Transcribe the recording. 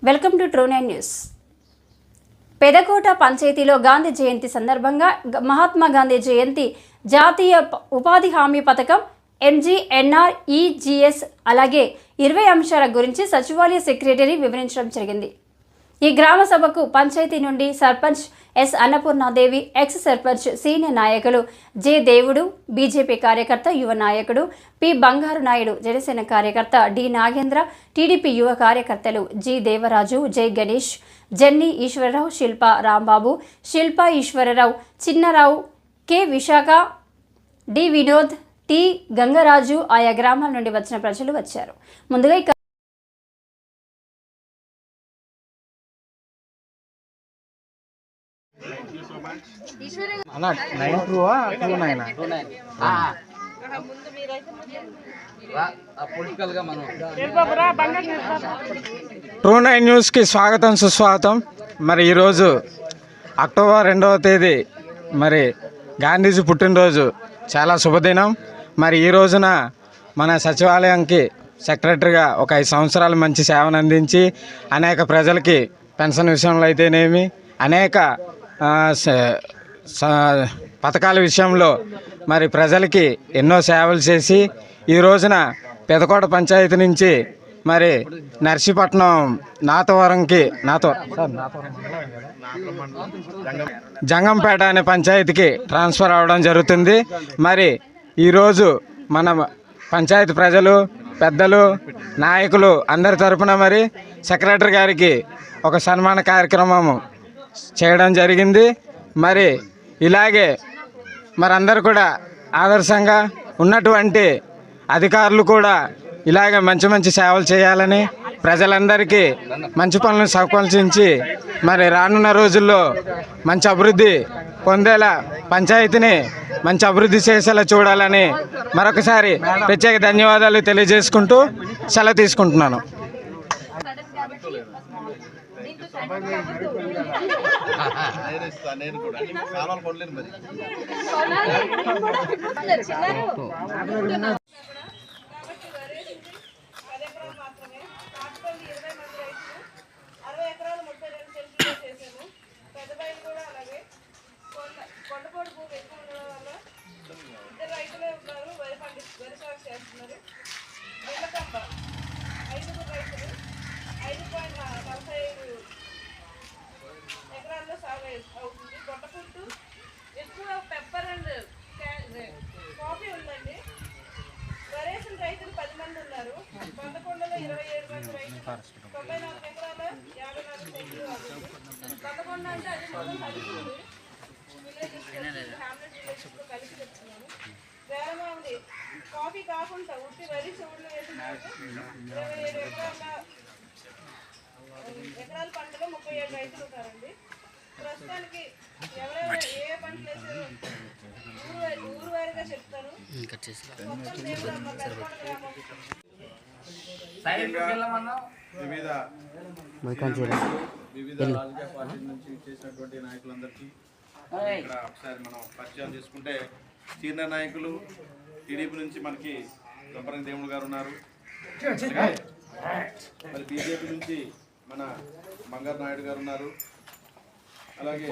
Welcome to True9 news. Pedakota పంచాయతీలో గాంధీ జయంతి సందర్భంగా మహాత్మా గాంధీ జయంతి జాతీయ ఉపాధి హామీ పథకం MGNREGS అలాగే 20 అంశాల గురించి సచివాలయ సెక్రటరీ వివరించడం జరిగింది. ఈ గ్రామ సభకు పంచాయతీ నుండి sarpanch S Annapurnadevi, ex sarpanch senior నాయకులు జె దేవుడు, బీజేపీ కార్యకర్త యువ నాయకుడు పి బంగారు నాయుడు, జనసేన కార్యకర్త డి నాగేంద్ర, టీడీపీ యువ కార్యకర్తలు G Devaraju, Jai Ganesh, Jenni Eswara Rao, Shilpa Rambabu, Shilpa Eswara Rao, Chinna Rao, K Visakha, D Vinod, T Gangaraju ఆయా గ్రామాల నుండి వచ్చిన ప్రజలు వచ్చారు. ముందుగా ట్రూ9 న్యూస్కి స్వాగతం సుస్వాగతం. మరి ఈరోజు అక్టోబర్ 2వ తేదీ మరి గాంధీజీ పుట్టినరోజు, చాలా శుభదినం. మరి ఈ రోజున మన సచివాలయంకి సెక్రటరీగా ఒక 5 సంవత్సరాలు మంచి సేవను అందించి అనేక ప్రజలకి పెన్షన్ విషయంలో అయితేనేమి అనేక పథకాల విషయంలో మరి ప్రజలకి ఎన్నో సేవలు చేసి ఈ రోజున పెదకోట పంచాయతీ నుంచి మరి నర్సీపట్నం జంగంపేట అనే పంచాయతీకి ట్రాన్స్ఫర్ అవ్వడం జరుగుతుంది. మరి ఈరోజు మన పంచాయతీ ప్రజలు, పెద్దలు, నాయకులు అందరి తరపున మరి సెక్రటరీ గారికి ఒక సన్మాన కార్యక్రమం చేయడం జరిగింది. మరి ఇలాగే మరందరూ కూడా ఆదర్శంగా ఉన్నటువంటి అధికారులు కూడా ఇలాగే మంచి మంచి సేవలు చేయాలని, ప్రజలందరికీ మంచి పనులను సహకరించి మరి రానున్న రోజుల్లో మంచి అభివృద్ధి పొందేలా, పంచాయతీని మంచి అభివృద్ధి చేసేలా చూడాలని మరొకసారి ప్రత్యేక ధన్యవాదాలు తెలియజేసుకుంటూ సెలవు తీసుకుంటున్నాను. ఎక్కువ పెప్పర్ అండ్ కాఫీ ఉందండి. వరేసిన రైతులు 10 మంది ఉన్నారు. బందకొండలో 27 మంది రైతులు, 94 ఎకరాల 54 సెంట్లు అవుతుంది. బందకొండ అంటే అది మొత్తం కలిసి ఉంది. విలేజెస్ కలిసి తెచ్చుకున్నాను. వేరమామిడి కాఫీ కాకుండా ఉట్టి వరి చెవుళ్ళు వేసిన 27 ఎకరాల పంటలో 37 రైతులు ఉంటారండి. ప్రస్తుతానికి ఎవరెవరు ఏ పంటలు వేసారో ఊరు వారిగా చెప్తాను. వివిధ రాజకీయ పార్టీల నుంచి చేసినటువంటి నాయకులందరికీ ఇక్కడ ఒకసారి మనం పరిచయం చేసుకుంటే, సీనియర్ నాయకులు టీడీపీ నుంచి మనకి గంపరంగి దేవుడు గారు ఉన్నారు. మరి బీజేపీ నుంచి మన బంగారు నాయుడు గారు ఉన్నారు. అలాగే